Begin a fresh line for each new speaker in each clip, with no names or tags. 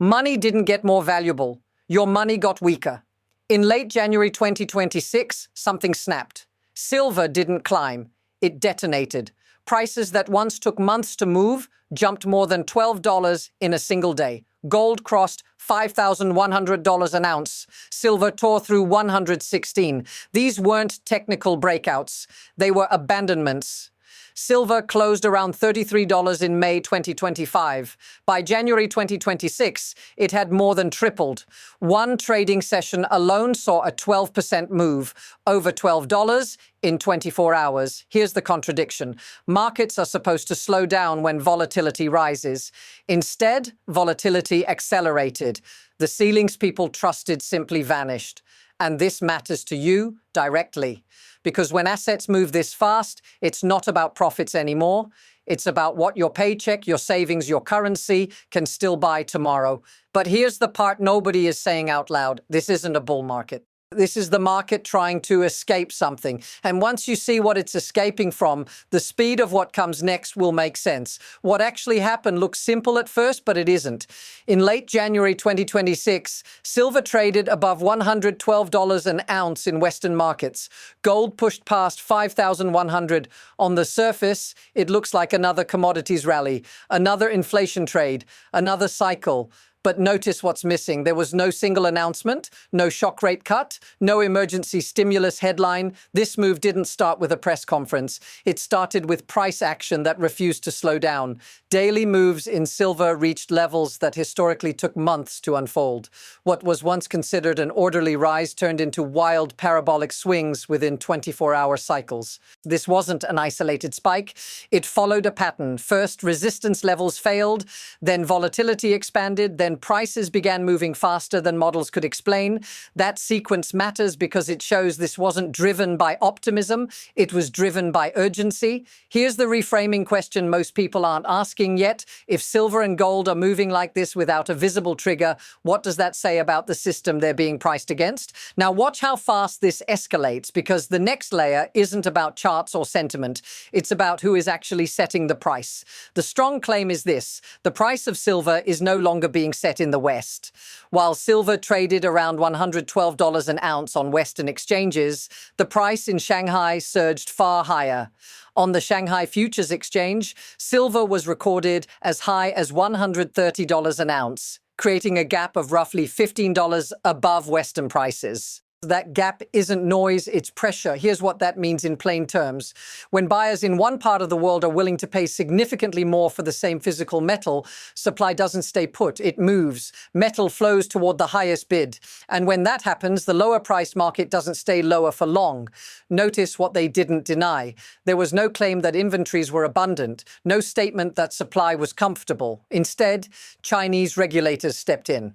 Money didn't get more valuable. Your money got weaker. In late January 2026, something snapped. Silver didn't climb. It detonated. Prices that once took months to move jumped more than $12 in a single day. Gold crossed $5,100 an ounce. Silver tore through 116. These weren't technical breakouts. They were abandonments. Silver closed around $33 in May 2025. By January 2026, it had more than tripled. One trading session alone saw a 12% move, over $12 in 24 hours. Here's the contradiction. Markets are supposed to slow down when volatility rises. Instead, volatility accelerated. The ceilings people trusted simply vanished. And this matters to you directly. Because when assets move this fast, it's not about profits anymore. It's about what your paycheck, your savings, your currency can still buy tomorrow. But here's the part nobody is saying out loud. This isn't a bull market. This is the market trying to escape something. And once you see what it's escaping from, the speed of what comes next will make sense. What actually happened looks simple at first, but it isn't. In late January 2026, silver traded above $112 an ounce in Western markets. Gold pushed past 5,100. On the surface, it looks like another commodities rally, another inflation trade, another cycle. But notice what's missing. There was no single announcement, no shock rate cut, no emergency stimulus headline. This move didn't start with a press conference. It started with price action that refused to slow down. Daily moves in silver reached levels that historically took months to unfold. What was once considered an orderly rise turned into wild parabolic swings within 24-hour cycles. This wasn't an isolated spike. It followed a pattern. First, resistance levels failed, then volatility expanded, then prices began moving faster than models could explain. That sequence matters because it shows this wasn't driven by optimism, it was driven by urgency. Here's the reframing question most people aren't asking yet. If silver and gold are moving like this without a visible trigger, what does that say about the system they're being priced against? Now watch how fast this escalates, because the next layer isn't about charts or sentiment. It's about who is actually setting the price. The strong claim is this: the price of silver is no longer being set in the West. While silver traded around $112 an ounce on Western exchanges, the price in Shanghai surged far higher. On the Shanghai Futures Exchange, silver was recorded as high as $130 an ounce, creating a gap of roughly $15 above Western prices. That gap isn't noise, it's pressure. Here's what that means in plain terms. When buyers in one part of the world are willing to pay significantly more for the same physical metal, supply doesn't stay put, it moves. Metal flows toward the highest bid. And when that happens, the lower priced market doesn't stay lower for long. Notice what they didn't deny. There was no claim that inventories were abundant, no statement that supply was comfortable. Instead, Chinese regulators stepped in.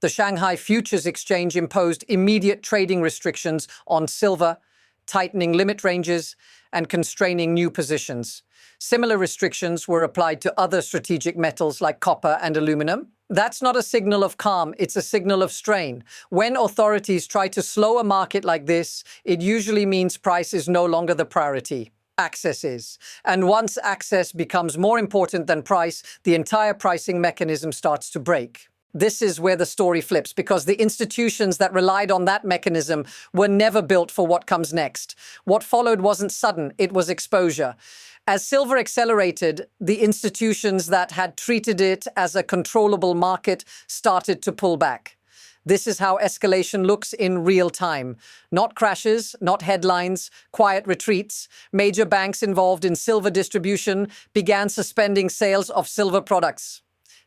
The Shanghai Futures Exchange imposed immediate trading restrictions on silver, tightening limit ranges and constraining new positions. Similar restrictions were applied to other strategic metals like copper and aluminum. That's not a signal of calm, it's a signal of strain. When authorities try to slow a market like this, it usually means price is no longer the priority. Access is. And once access becomes more important than price, the entire pricing mechanism starts to break. This is where the story flips, because the institutions that relied on that mechanism were never built for what comes next. What followed wasn't sudden, it was exposure. As silver accelerated, the institutions that had treated it as a controllable market started to pull back. This is how escalation looks in real time. Not crashes, not headlines, quiet retreats. Major banks involved in silver distribution began suspending sales of silver products.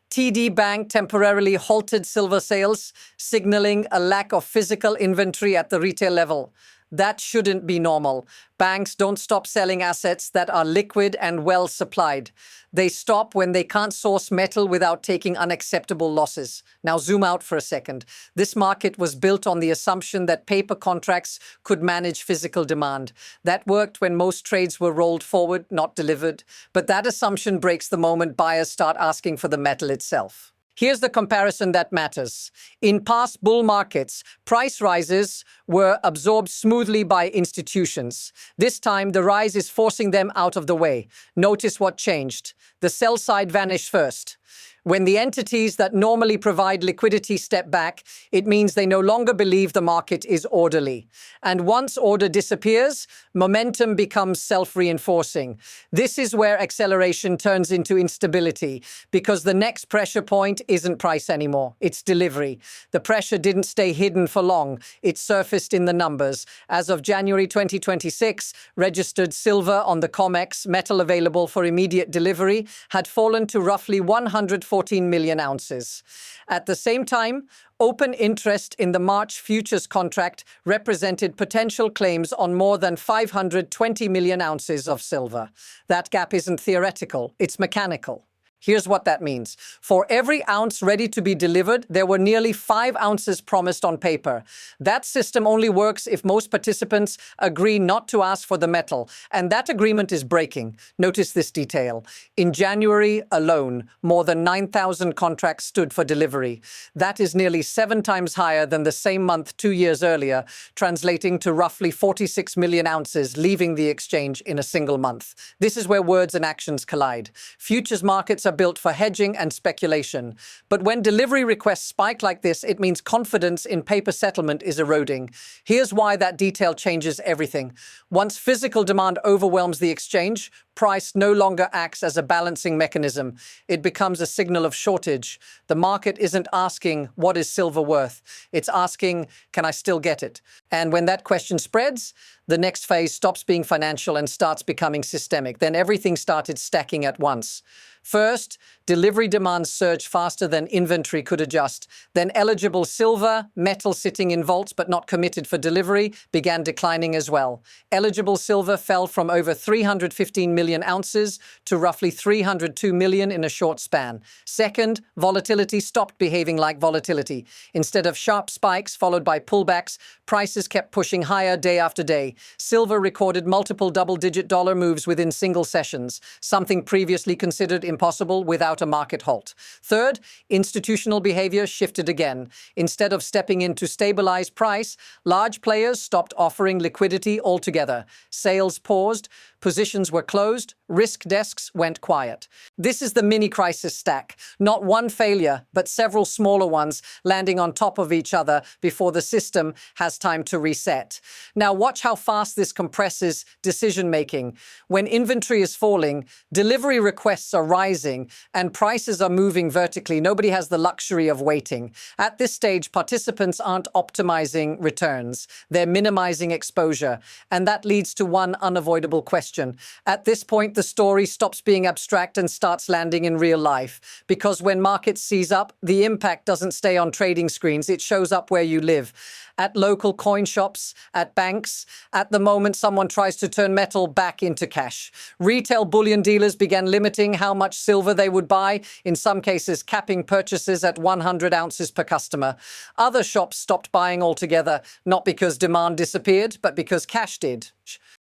TD Bank temporarily halted silver sales, signaling a lack of physical inventory at the retail level. That shouldn't be normal. Banks don't stop selling assets that are liquid and well supplied. They stop when they can't source metal without taking unacceptable losses. Now zoom out for a second. This market was built on the assumption that paper contracts could manage physical demand. That worked when most trades were rolled forward, not delivered. But that assumption breaks the moment buyers start asking for the metal itself. Here's the comparison that matters. In past bull markets, price rises were absorbed smoothly by institutions. This time, the rise is forcing them out of the way. Notice what changed. The sell side vanished first. When the entities that normally provide liquidity step back, it means they no longer believe the market is orderly. And once order disappears, momentum becomes self-reinforcing. This is where acceleration turns into instability, because the next pressure point isn't price anymore, it's delivery. The pressure didn't stay hidden for long, it surfaced in the numbers. As of January 2026, registered silver on the COMEX, metal available for immediate delivery, had fallen to roughly 114 million ounces. At the same time, open interest in the March futures contract represented potential claims on more than 520 million ounces of silver. That gap isn't theoretical, it's mechanical. Here's what that means. For every ounce ready to be delivered, there were nearly 5 ounces promised on paper. That system only works if most participants agree not to ask for the metal, and that agreement is breaking. Notice this detail. In January alone, more than 9,000 contracts stood for delivery. That is nearly 7 times higher than the same month 2 years earlier, translating to roughly 46 million ounces leaving the exchange in a single month. This is where words and actions collide. Futures markets are built for hedging and speculation. But when delivery requests spike like this, it means confidence in paper settlement is eroding. Here's why that detail changes everything. Once physical demand overwhelms the exchange, price no longer acts as a balancing mechanism. It becomes a signal of shortage. The market isn't asking, what is silver worth? It's asking, can I still get it? And when that question spreads, the next phase stops being financial and starts becoming systemic. Then everything started stacking at once. First, delivery demand surged faster than inventory could adjust. Then eligible silver, metal sitting in vaults but not committed for delivery, began declining as well. Eligible silver fell from over 315 million ounces to roughly 302 million in a short span. Second, volatility stopped behaving like volatility. Instead of sharp spikes followed by pullbacks, prices kept pushing higher day after day. Silver recorded multiple double-digit dollar moves within single sessions, something previously considered impossible without a market halt. Third, institutional behavior shifted again. Instead of stepping in to stabilize price, large players stopped offering liquidity altogether. Sales paused, positions were closed, risk desks went quiet. This is the mini-crisis stack. Not one failure, but several smaller ones landing on top of each other before the system has time to reset. Now watch how fast this compresses decision-making. When inventory is falling, delivery requests are rising, and prices are moving vertically. Nobody has the luxury of waiting. At this stage, participants aren't optimizing returns. They're minimizing exposure. And that leads to one unavoidable question. At this point, the story stops being abstract and starts landing in real life. Because when markets seize up, the impact doesn't stay on trading screens. It shows up where you live. At local coin shops, at banks, at the moment someone tries to turn metal back into cash. Retail bullion dealers began limiting how much silver they would buy, in some cases capping purchases at 100 ounces per customer. Other shops stopped buying altogether, not because demand disappeared, but because cash did.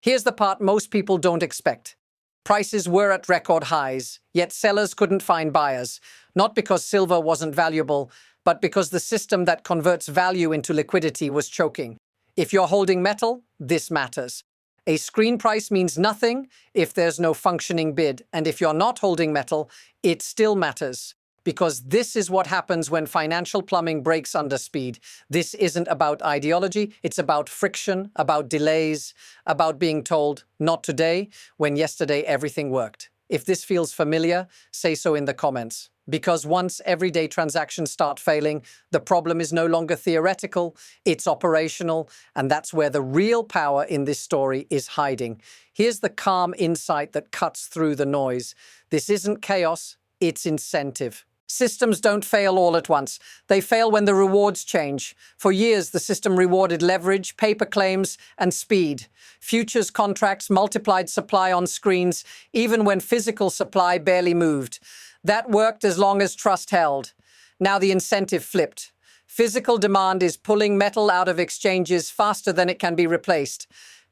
Here's the part most people don't expect. Prices were at record highs, yet sellers couldn't find buyers, not because silver wasn't valuable, but because the system that converts value into liquidity was choking. If you're holding metal, this matters. A screen price means nothing if there's no functioning bid, and if you're not holding metal, it still matters. Because this is what happens when financial plumbing breaks under speed. This isn't about ideology, it's about friction, about delays, about being told, not today, when yesterday everything worked. If this feels familiar, say so in the comments. Because once everyday transactions start failing, the problem is no longer theoretical, it's operational, and that's where the real power in this story is hiding. Here's the calm insight that cuts through the noise. This isn't chaos, it's incentive. Systems don't fail all at once. They fail when the rewards change. For years, the system rewarded leverage, paper claims, and speed. Futures contracts multiplied supply on screens, even when physical supply barely moved. That worked as long as trust held. Now the incentive flipped. Physical demand is pulling metal out of exchanges faster than it can be replaced.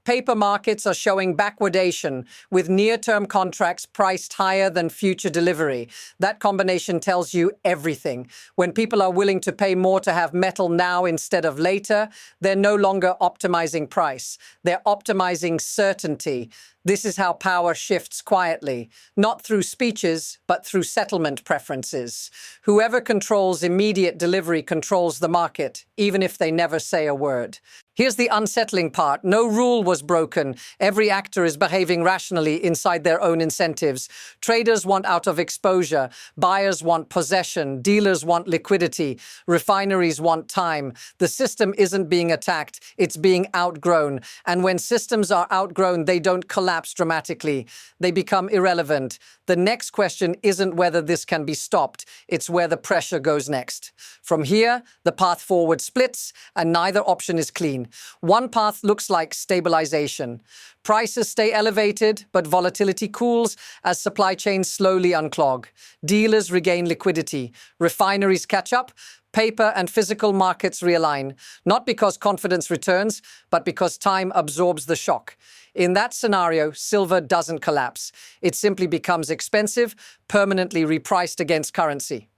Paper markets are showing backwardation, with near-term contracts priced higher than future delivery. That combination tells you everything. When people are willing to pay more to have metal now instead of later, they're no longer optimizing price. They're optimizing certainty. This is how power shifts quietly, not through speeches, but through settlement preferences. Whoever controls immediate delivery controls the market, even if they never say a word. Here's the unsettling part. No rule was broken. Every actor is behaving rationally inside their own incentives. Traders want out of exposure. Buyers want possession. Dealers want liquidity. Refineries want time. The system isn't being attacked. It's being outgrown. And when systems are outgrown, they don't collapse dramatically. They become irrelevant. The next question isn't whether this can be stopped. It's where the pressure goes next. From here, the path forward splits, and neither option is clean. One path looks like stabilization. Prices stay elevated, but volatility cools as supply chains slowly unclog. Dealers regain liquidity. Refineries catch up. Paper and physical markets realign, not because confidence returns, but because time absorbs the shock. In that scenario, silver doesn't collapse. It simply becomes expensive, permanently repriced against currency.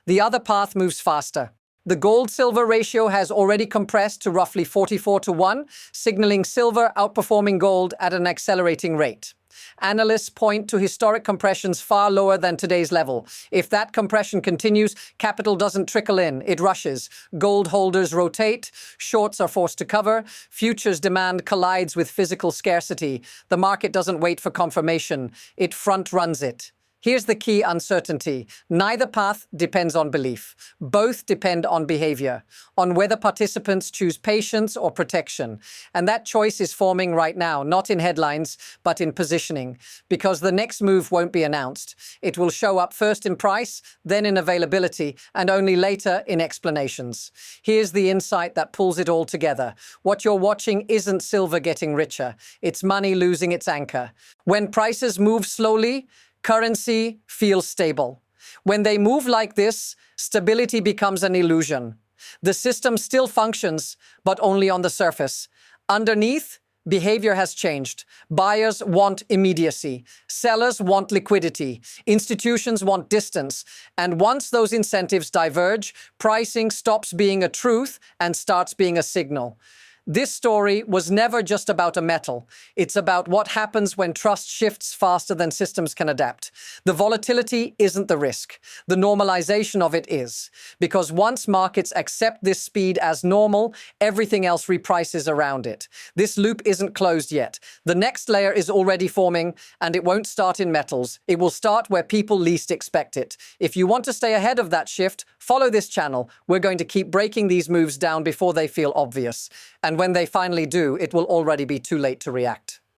The other path moves faster. The gold-silver ratio has already compressed to roughly 44-1, signaling silver outperforming gold at an accelerating rate. Analysts point to historic compressions far lower than today's level. If that compression continues, capital doesn't trickle in, it rushes. Gold holders rotate, shorts are forced to cover, futures demand collides with physical scarcity. The market doesn't wait for confirmation, it front-runs it. Here's the key uncertainty. Neither path depends on belief. Both depend on behavior, on whether participants choose patience or protection. And that choice is forming right now, not in headlines, but in positioning. Because the next move won't be announced. It will show up first in price, then in availability, and only later in explanations. Here's the insight that pulls it all together. What you're watching isn't silver getting richer. It's money losing its anchor. When prices move slowly, currency feels stable. When they move like this, stability becomes an illusion. The system still functions, but only on the surface. Underneath, behavior has changed. Buyers want immediacy. Sellers want liquidity. Institutions want distance. And once those incentives diverge, pricing stops being a truth and starts being a signal. This story was never just about a metal. It's about what happens when trust shifts faster than systems can adapt. The volatility isn't the risk. The normalization of it is. Because once markets accept this speed as normal, everything else reprices around it. This loop isn't closed yet. The next layer is already forming, and it won't start in metals. It will start where people least expect it. If you want to stay ahead of that shift, follow this channel. We're going to keep breaking these moves down before they feel obvious. And when they finally do, it will already be too late to react.